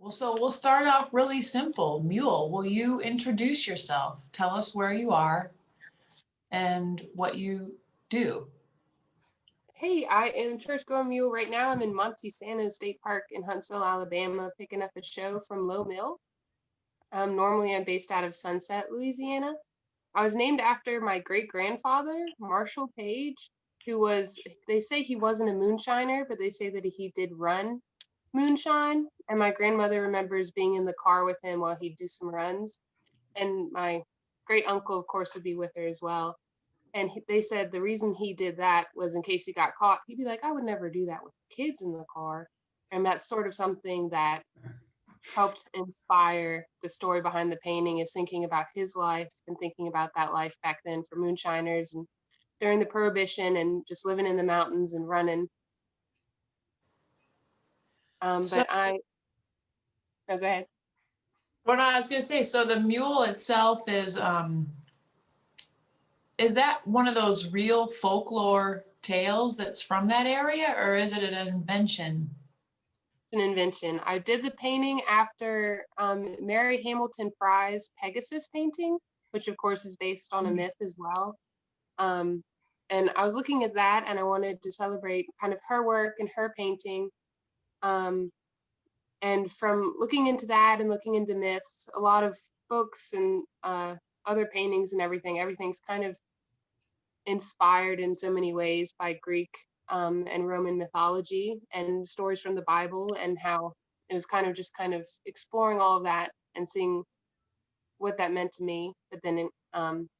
Well, so we'll start off really simple. Mule, will you introduce yourself? Tell us where you are and what you do. Hey, I am Church Goin Mule. Right now I'm in Montesana State Park in Huntsville, Alabama, picking up a show from Low Mill. Normally I'm based out of Sunset, Louisiana. I was named after my great-grandfather, Marshall Page, who was, they say he wasn't a moonshiner, but they say that he did run moonshine. And my grandmother remembers being in the car with him while he'd do some runs. And my great uncle, of course, would be with her as well. And they said the reason he did that was in case he got caught, he'd be like, I would never do that with kids in the car. And that's sort of something that helped inspire the story behind the painting, is thinking about his life and thinking about that life back then for moonshiners and during the Prohibition and just living in the mountains and running. So, No, go ahead. what I was going to say, so the mule itself is that one of those real folklore tales that's from that area, or is it an invention? It's an invention. I did the painting after Mary Hamilton Frye's Pegasus painting, which of course is based on a myth as well. And I was looking at that and I wanted to celebrate kind of her work and her painting. And from looking into that and looking into myths, a lot of books and other paintings and everything's kind of inspired in so many ways by Greek and Roman mythology and stories from the Bible, and how it was kind of exploring all of that and seeing what that meant to me, but then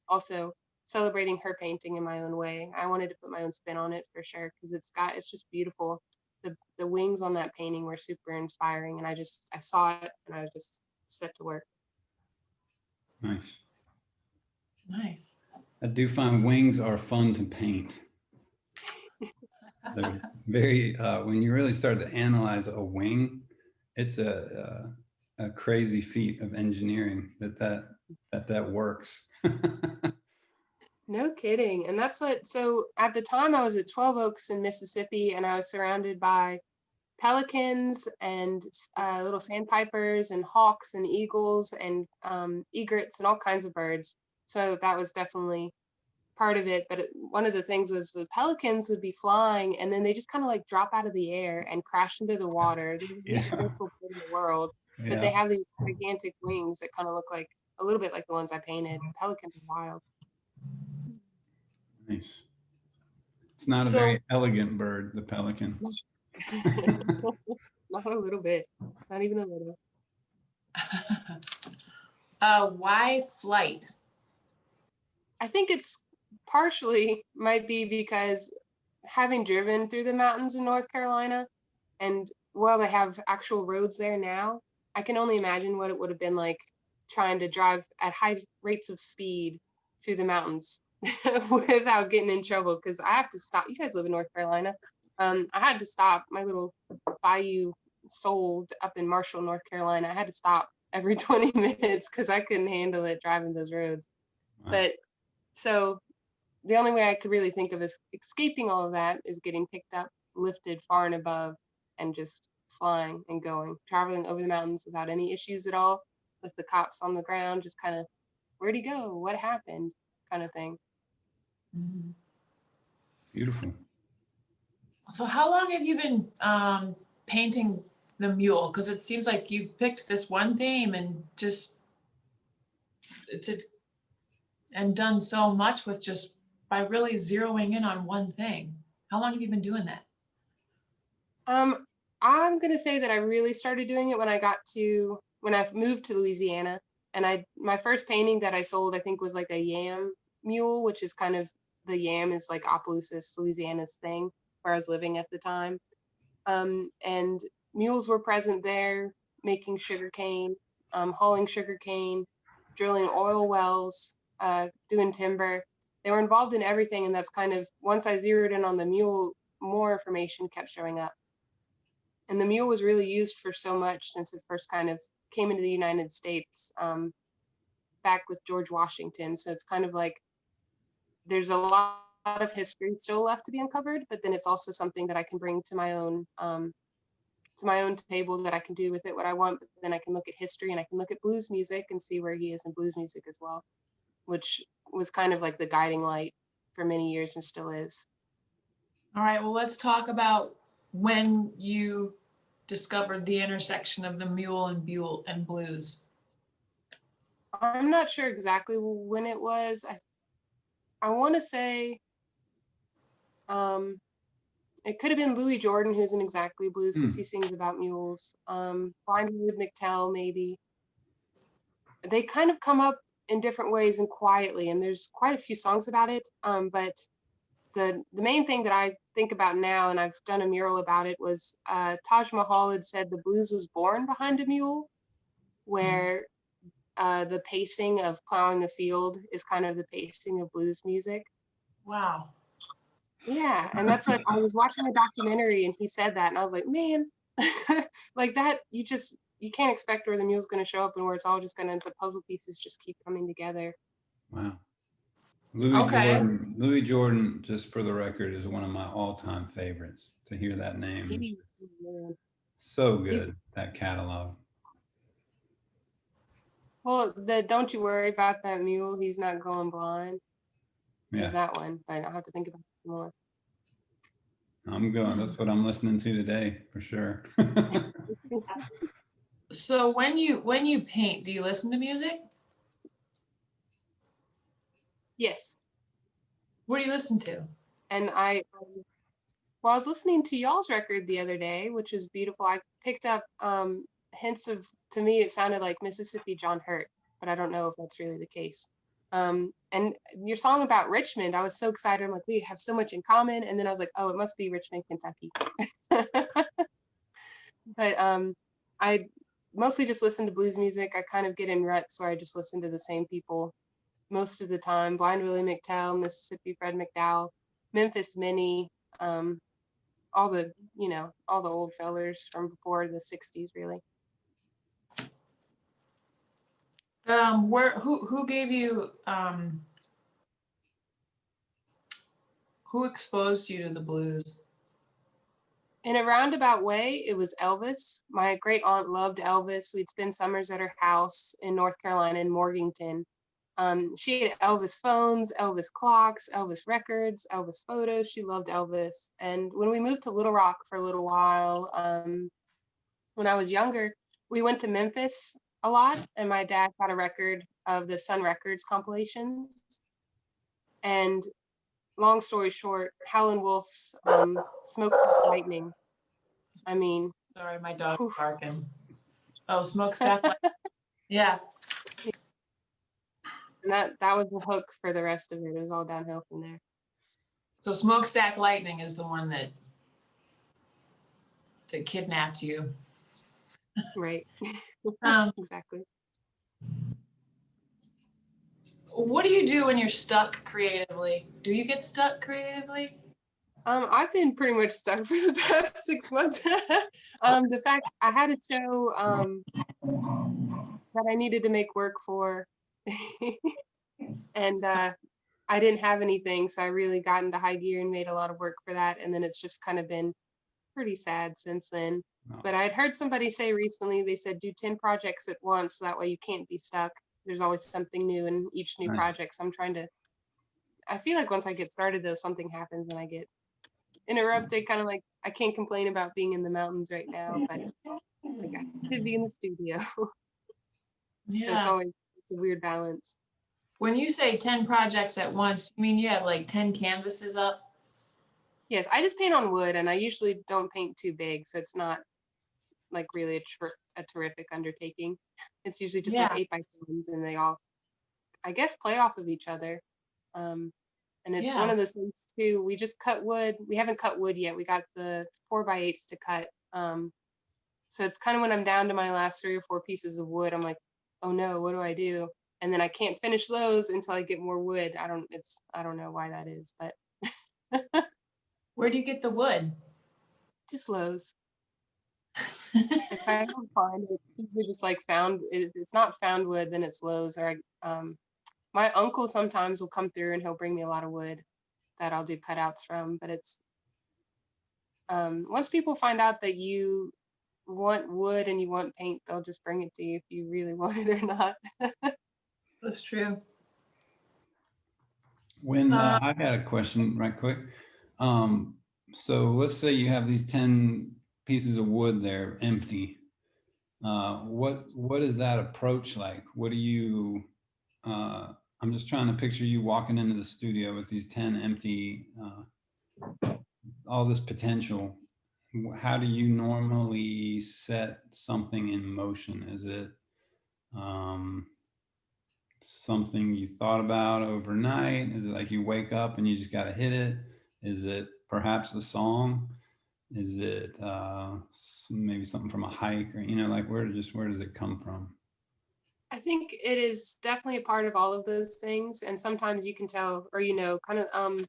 also celebrating her painting in my own way. I wanted to put my own spin on it for sure, because it's just beautiful. The wings on that painting were super inspiring, and I saw it and I was just set to work. Nice. I do find wings are fun to paint. They're very, when you really start to analyze a wing, it's a crazy feat of engineering that works. No kidding. And so at the time I was at 12 Oaks in Mississippi, and I was surrounded by pelicans and little sandpipers and hawks and eagles and egrets and all kinds of birds. So that was definitely part of it. But one of the things was the pelicans would be flying and then they just kind of like drop out of the air and crash into the water. They're the least graceful bird in the world, but they have these gigantic wings that kind of look like a little bit like the ones I painted. Pelicans are wild. Nice. It's not a very elegant bird, the pelican. Not a little bit. Not even a little. Why flight? I think it's partially might be because having driven through the mountains in North Carolina, and while they have actual roads there now, I can only imagine what it would have been like trying to drive at high rates of speed through the mountains without getting in trouble, because I have to stop. You guys live in North Carolina. I had to stop. My little bayou sold up in Marshall, North Carolina. I had to stop every 20 minutes because I couldn't handle it driving those roads. Wow. But so the only way I could really think of escaping all of that is getting picked up, lifted far and above, and just flying and going, traveling over the mountains without any issues at all, with the cops on the ground, just kind of, where'd he go? What happened? Kind of thing. Mm-hmm. Beautiful. So how long have you been painting the mule? Because it seems like you've picked this one theme and just and done so much with just by really zeroing in on one thing. How long have you been doing that? I'm gonna say that I really started doing it when I moved to Louisiana, and my first painting that I sold, I think, was like a yam mule, which is kind of, the yam is like Opelousas, Louisiana's thing, where I was living at the time. And mules were present there, making sugarcane, hauling sugarcane, drilling oil wells, doing timber. They were involved in everything, and that's kind of, once I zeroed in on the mule, more information kept showing up. And the mule was really used for so much since it first kind of came into the United States, back with George Washington. So it's kind of like there's a lot of history still left to be uncovered, but then it's also something that I can bring to my own to my own table that I can do with it what I want, but then I can look at history and I can look at blues music and see where he is in blues music as well, which was kind of like the guiding light for many years and still is. All right, well, let's talk about when you discovered the intersection of the mule and blues. I'm not sure exactly when it was. I want to say it could have been Louis Jordan, who isn't exactly blues because he sings about mules. Blind with McTell, maybe. They kind of come up in different ways and quietly, and there's quite a few songs about it. But the main thing that I think about now, and I've done a mural about it, was Taj Mahal had said the blues was born behind a mule, where the pacing of plowing a field is kind of the pacing of blues music. Wow. Yeah, and that's what I was watching a documentary and he said that, and I was like, man, like that, you can't expect where the mule's going to show up and where it's all just going to, the puzzle pieces just keep coming together. Wow. Louis Jordan, just for the record, is one of my all-time favorites. To hear that name is so good, that catalog. Well, Don't You Worry About That Mule, He's Not Going Blind. Yeah. There's that one, but I'll have to think about it some more. That's what I'm listening to today, for sure. So when you paint, do you listen to music? Yes. What do you listen to? And I was listening to y'all's record the other day, which is beautiful. I picked up hints of, to me, it sounded like Mississippi John Hurt, but I don't know if that's really the case. And your song about Richmond, I was so excited. I'm like, we have so much in common. And then I was like, oh, it must be Richmond, Kentucky. But I mostly just listen to blues music. I kind of get in ruts where I just listen to the same people most of the time. Blind Willie McTell, Mississippi Fred McDowell, Memphis Minnie, all the old fellers from before the 60s, really. Who gave you who exposed you to the blues? In a roundabout way, it was Elvis. My great aunt loved Elvis. We'd spend summers at her house in North Carolina in Morganton. She had Elvis phones, Elvis clocks, Elvis records, Elvis photos. She loved Elvis. And when we moved to Little Rock for a little while, when I was younger, we went to Memphis a lot, and my dad got a record of the Sun Records compilations. And long story short, Howlin Wolf's Smokestack Lightning. I mean, sorry, my dog is barking. Oh, Smokestack Lightning. Yeah. And that was the hook for the rest of it. It was all downhill from there. So Smokestack Lightning is the one that kidnapped you. Right. Exactly. What do you do when you're stuck creatively? Do you get stuck creatively? I've been pretty much stuck for the past 6 months. The fact I had a show that I needed to make work for, and I didn't have anything, so I really got into high gear and made a lot of work for that. And then it's just kind of been pretty sad since then. But I'd heard somebody say recently, they said do 10 projects at once, so that way you can't be stuck. There's always something new in each new project. So I feel like once I get started though, something happens and I get interrupted, kind of like I can't complain about being in the mountains right now, but like I could be in the studio. Yeah. So it's a weird balance. When you say 10 projects at once, you mean you have like 10 canvases up? Yes, I just paint on wood, and I usually don't paint too big, so it's not like really a terrific undertaking. It's usually just like 8x10s, and they all, I guess, play off of each other. And it's one of those things too. We just cut wood. We haven't cut wood yet. We got the 4x8s to cut. So it's kind of when I'm down to my last 3 or 4 pieces of wood, I'm like, oh no, what do I do? And then I can't finish those until I get more wood. I don't know why that is, but. Where do you get the wood? Just Lowe's. If I don't find it, it's usually just like found. It's not found wood, then it's Lowe's. Or my uncle sometimes will come through and he'll bring me a lot of wood that I'll do cutouts from. But it's once people find out that you want wood and you want paint, they'll just bring it to you if you really want it or not. That's true. When I got a question right quick. So let's say you have these 10 pieces of wood there empty. What is that approach like? What do you, I'm just trying to picture you walking into the studio with these 10 empty, all this potential. How do you normally set something in motion? Is it something you thought about overnight? Is it like you wake up and you just got to hit it? Is it perhaps a song? Is it maybe something from a hike, or, you know, like where does it come from? I think it is definitely a part of all of those things. And sometimes you can tell, or, you know, kind of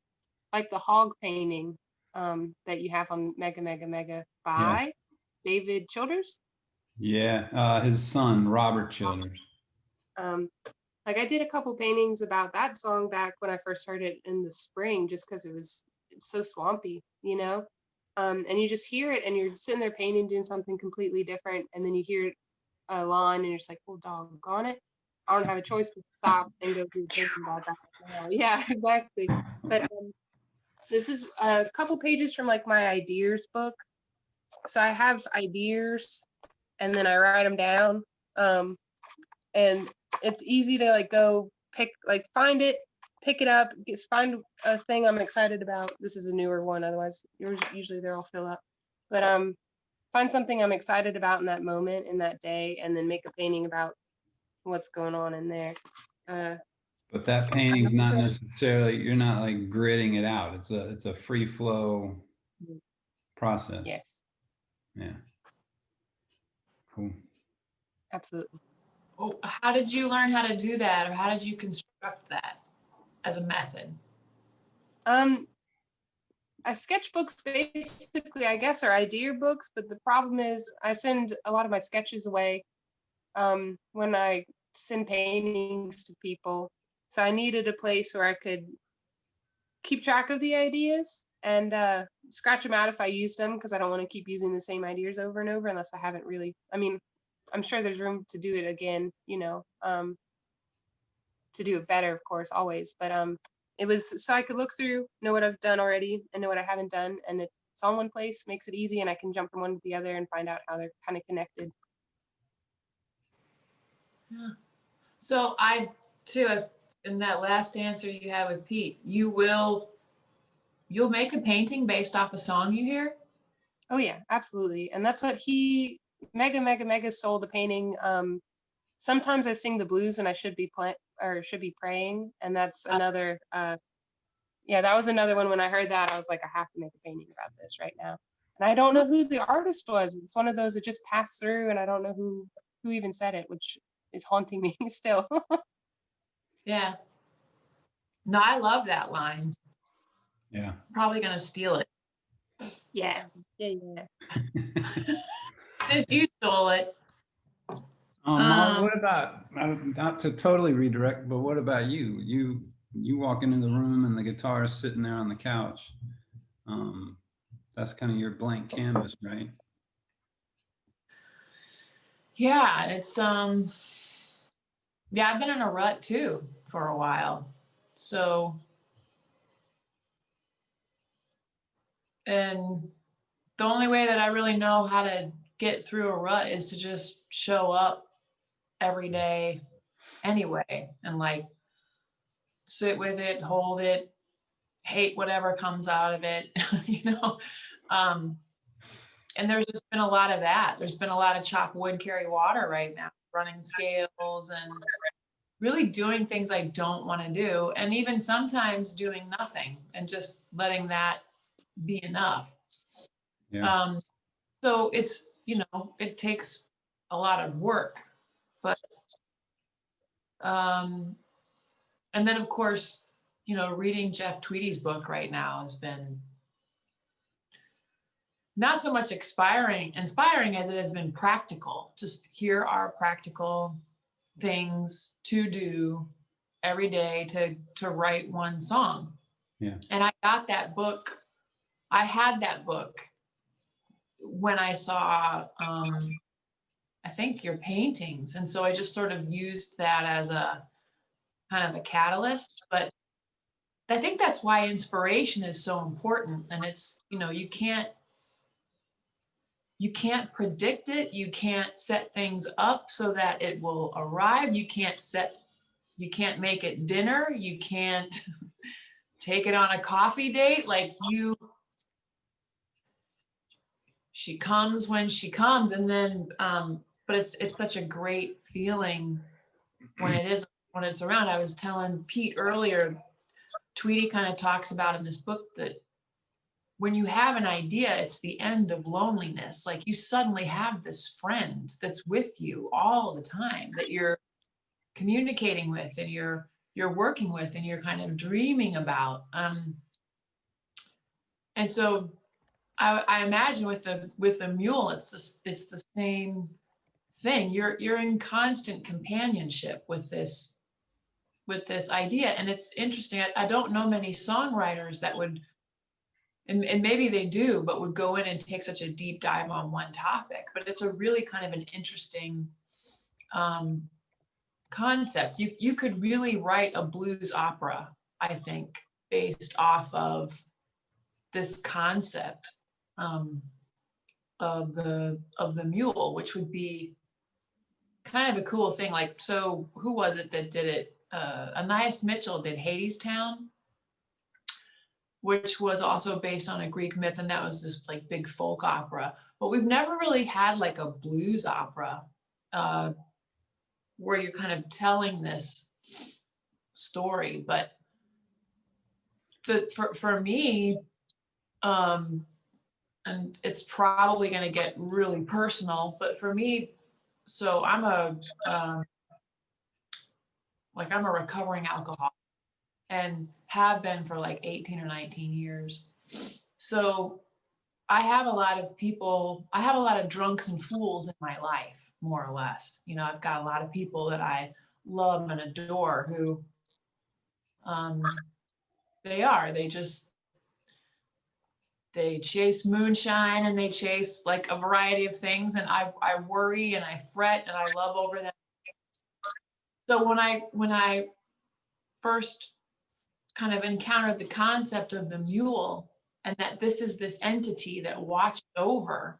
like the hog painting that you have on Mega Mega Mega by David Childers. Yeah, his son, Robert Childers. Like I did a couple paintings about that song back when I first heard it in the spring, just because it's so swampy, you know? And you just hear it and you're sitting there painting, doing something completely different. And then you hear a line and you're just like, well, doggone it. I don't have a choice but to stop and go through thinking about that. Yeah, exactly. But this is a couple pages from like my ideas book. So I have ideas and then I write them down. And it's easy to like go find it, pick it up, find a thing I'm excited about. This is a newer one, otherwise usually they're all fill up. But find something I'm excited about in that moment, in that day, and then make a painting about what's going on in there. But that painting's not necessarily, you're not like gridding it out. It's a free flow process. Yes. Yeah. Cool. Absolutely. Oh, how did you learn how to do that, or how did you construct that as a method? Sketchbooks basically, I guess, are idea books, but the problem is I send a lot of my sketches away when I send paintings to people. So I needed a place where I could keep track of the ideas and scratch them out if I used them, because I don't want to keep using the same ideas over and over unless I haven't really, I mean, I'm sure there's room to do it again, you know, to do it better, of course, always. But it was so I could look through, know what I've done already and know what I haven't done. And it's all in one place, makes it easy, and I can jump from one to the other and find out how they're kind of connected. Yeah. So I, too, in that last answer you had with Pete, you'll make a painting based off a song you hear? Oh yeah, absolutely. And that's what Mega Mega Mega sold the painting. Sometimes I sing the blues and I should be praying, and that's another that was another one. When I heard that, I was like, I have to make a painting about this right now. And I don't know who the artist was. It's one of those that just passed through, and I don't know who even said it, which is haunting me still. Yeah. No, I love that line. Yeah. I'm probably gonna steal it. Yeah. Since you stole it. Molly, what about, not to totally redirect, but what about you? You walk into the room and the guitar is sitting there on the couch. That's kind of your blank canvas, right? Yeah, it's yeah, I've been in a rut too for a while. So, and the only way that I really know how to get through a rut is to just show up every day anyway, and like sit with it, hold it, hate whatever comes out of it, you know. And there's just been a lot of that. There's been a lot of chop wood, carry water right now, running scales and really doing things I don't want to do. And even sometimes doing nothing and just letting that be enough. Yeah. So it's, you know, it takes a lot of work, but, and then of course, you know, reading Jeff Tweedy's book right now has been not so much inspiring as it has been practical. Just here are practical things to do every day to write one song. Yeah. And I got that book. I had that book when I saw, I think your paintings. And so I just sort of used that as a kind of a catalyst, but I think that's why inspiration is so important. And it's, you can't predict it. You can't set things up so that it will arrive. You can't make it dinner. You can't take it on a coffee date. Like she comes when she comes. And then, but it's such a great feeling when it's around. I was telling Pete earlier, Tweedy kind of talks about in this book that when you have an idea, it's the end of loneliness. Like you suddenly have this friend that's with you all the time, that you're communicating with and you're working with and you're kind of dreaming about. And so I imagine with the mule, it's the same thing. You're in constant companionship with this idea. And it's interesting. I don't know many songwriters that would, and maybe they do, but would go in and take such a deep dive on one topic. But it's a really kind of an interesting concept. You could really write a blues opera, I think, based off of this concept of the mule, which would be kind of a cool thing. Like, so who was it that did it? Anais Mitchell did Hadestown, which was also based on a Greek myth, and that was this like big folk opera. But we've never really had like a blues opera where you're kind of telling this story. But for me, and it's probably going to get really personal, but for me, so I'm a recovering alcoholic and have been for like 18 or 19 years. So I have a lot of drunks and fools in my life, more or less. I've got a lot of people that I love and adore who they chase moonshine and they chase like a variety of things. And I worry and I fret and I love over them. So when I first kind of encountered the concept of the mule and that this is this entity that watches over,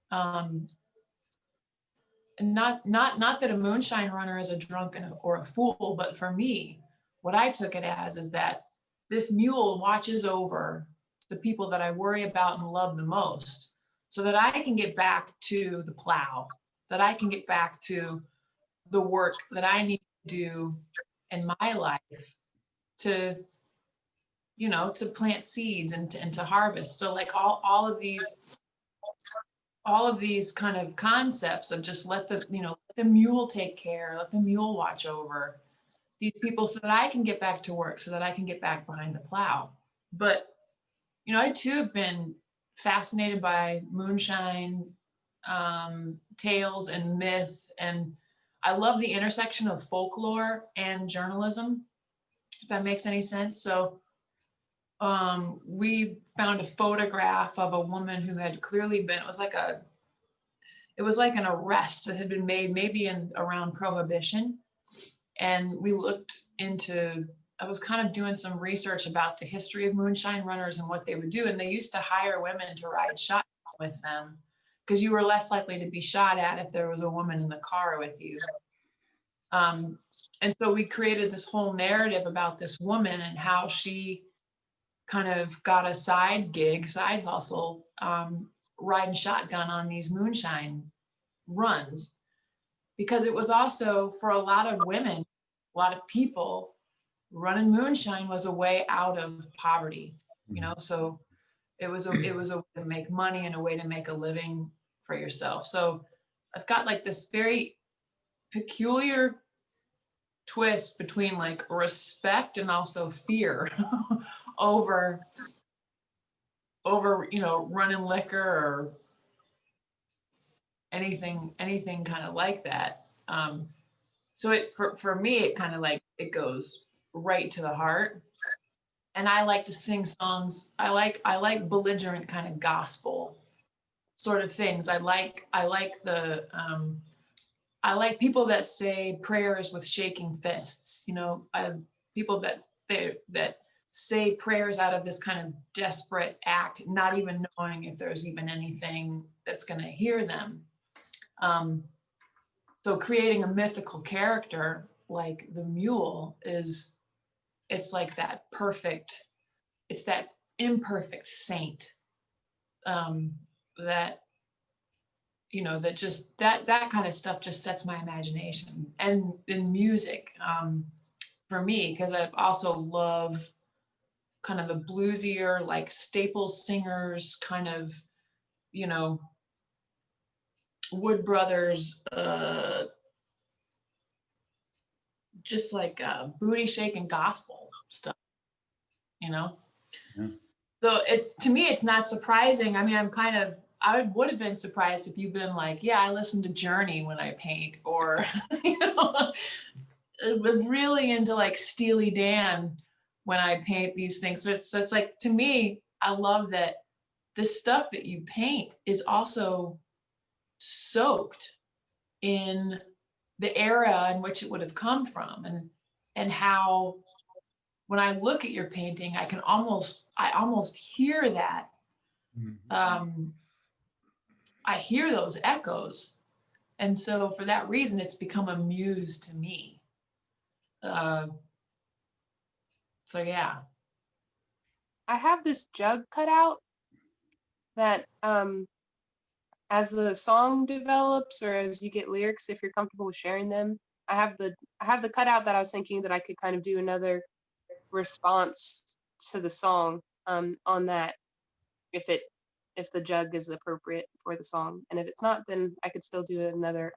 and not that a moonshine runner is a drunk or a fool, but for me, what I took it as is that this mule watches over the people that I worry about and love the most, so that I can get back to the plow, that I can get back to the work that I need to do in my life to plant seeds and to harvest. So like all of these kind of concepts of just let the mule take care, let the mule watch over these people so that I can get back to work, so that I can get back behind the plow. But I too have been fascinated by moonshine tales and myth, and I love the intersection of folklore and journalism, if that makes any sense. So we found a photograph of a woman who had clearly been, it was like an arrest that had been made maybe around Prohibition. And we looked into, I was kind of doing some research about the history of moonshine runners and what they would do. And they used to hire women to ride shotgun with them because you were less likely to be shot at if there was a woman in the car with you. And so we created this whole narrative about this woman and how she kind of got a side hustle, riding shotgun on these moonshine runs. Because it was also, for a lot of women, a lot of people, running moonshine was a way out of poverty, so it was a way to make money and a way to make a living for yourself. So I've got like this very peculiar twist between like respect and also fear over running liquor or anything kind of like that. So for me, it kind of like, it goes right to the heart. And I like to sing songs. I like belligerent kind of gospel sort of things. I like the I like people that say prayers with shaking fists. You know, people that say prayers out of this kind of desperate act, not even knowing if there's even anything that's going to hear them. So creating a mythical character like the mule it's like that perfect, it's that imperfect saint that, you know, that just that kind of stuff just sets my imagination. And in music, for me, because I also love kind of the bluesier, like staple singers, kind of, you know, Wood Brothers, just like booty shaking gospel stuff, you know? Yeah. So it's, to me, it's not surprising. I mean, I would have been surprised if you've been like, yeah, I listen to Journey when I paint, or, you know, I'm really into like Steely Dan when I paint these things. But it's like, to me, I love that the stuff that you paint is also soaked in the era in which it would have come from, and how when I look at your painting, I almost hear that. I hear those echoes. And so for that reason, it's become a muse to me. So yeah. I have this jug cut out that as the song develops or as you get lyrics, if you're comfortable with sharing them, I have the cutout that I was thinking that I could kind of do another response to the song on that, if the jug is appropriate for the song. And if it's not, then I could still do another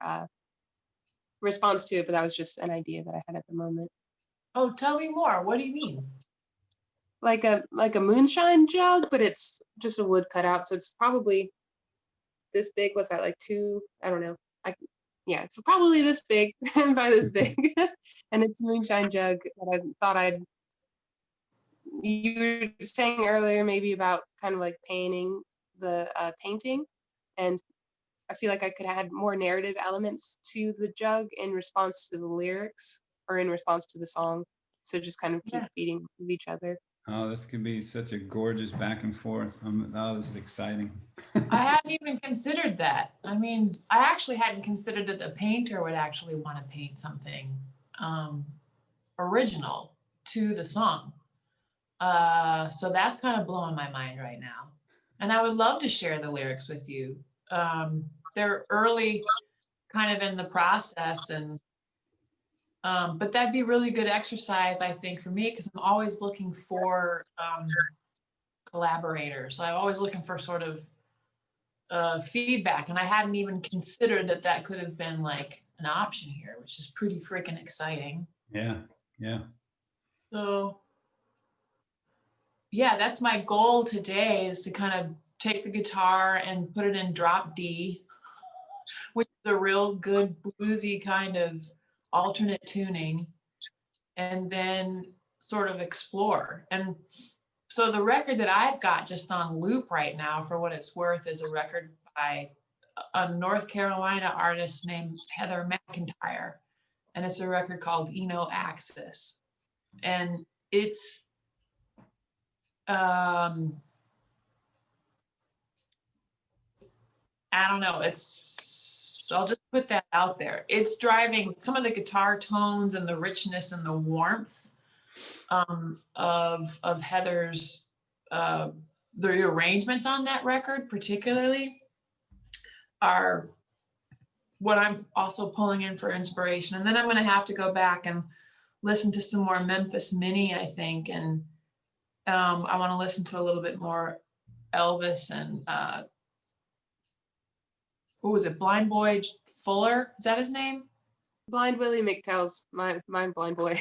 response to it, but that was just an idea that I had at the moment. Oh, tell me more. What do you mean? Like a moonshine jug, but it's just a wood cutout, so it's probably this big. Was that like two? I don't know. Yeah, it's probably this big by this big, and it's a moonshine jug that I thought you were saying earlier maybe about kind of like painting the painting, and I feel like I could add more narrative elements to the jug in response to the lyrics or in response to the song. So just kind of keep feeding with each other. Oh, this could be such a gorgeous back and forth. Oh, this is exciting. I hadn't even considered that. I mean, I actually hadn't considered that the painter would actually want to paint something original to the song. So that's kind of blowing my mind right now. And I would love to share the lyrics with you. They're early kind of in the process, and but that'd be really good exercise, I think, for me, because I'm always looking for collaborators. I'm always looking for sort of feedback, and I hadn't even considered that could have been like an option here, which is pretty freaking exciting. Yeah, yeah. So yeah, that's my goal today, is to kind of take the guitar and put it in drop D, which is a real good bluesy kind of alternate tuning, and then sort of explore. And so the record that I've got just on loop right now, for what it's worth, is a record by a North Carolina artist named Heather McEntire. And it's a record called Eno Axis. And it's, I don't know, I'll just put that out there. It's driving some of the guitar tones and the richness and the warmth of Heather's, the arrangements on that record particularly are what I'm also pulling in for inspiration. And then I'm going to have to go back and listen to some more Memphis Minnie, I think. And I want to listen to a little bit more Elvis and who was it? Blind Boy Fuller? Is that his name? Blind Willie McTell's my blind boy.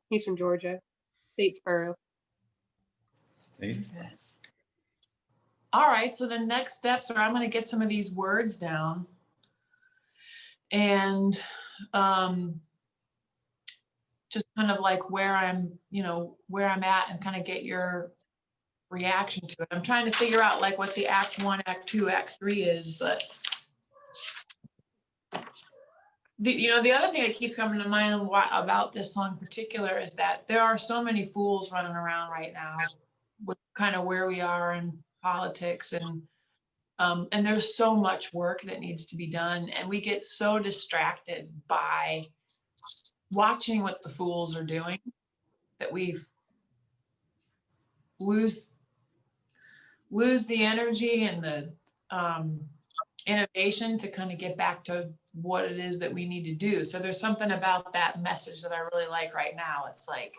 He's from Georgia, Statesboro. State. Okay. All right, so the next steps are I'm going to get some of these words down and just kind of like where I'm at, and kind of get your reaction to it. I'm trying to figure out like what the act 1, act 2, act 3 is, but the other thing that keeps coming to mind about this song in particular is that there are so many fools running around right now with kind of where we are in politics, and there's so much work that needs to be done, and we get so distracted by watching what the fools are doing that we lose the energy and the innovation to kind of get back to what it is that we need to do. So there's something about that message that I really like right now. It's like,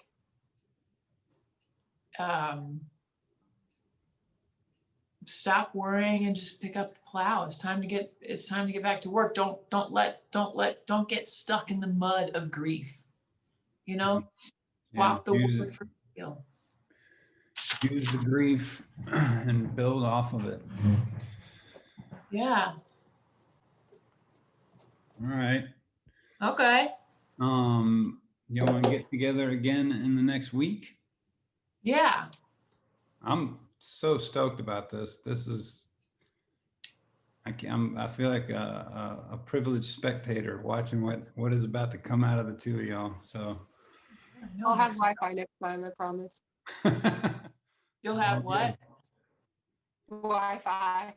stop worrying and just pick up the plow. It's time to get back to work. Don't get stuck in the mud of grief. Swap the wood for steel. Use the grief and build off of it. Yeah. All right. Okay. You want to get together again in the next week? Yeah. I'm so stoked about this. This is, I feel like a privileged spectator watching what is about to come out of the two of y'all. So I'll have Wi-Fi next time, I promise. You'll have what? Wi-Fi.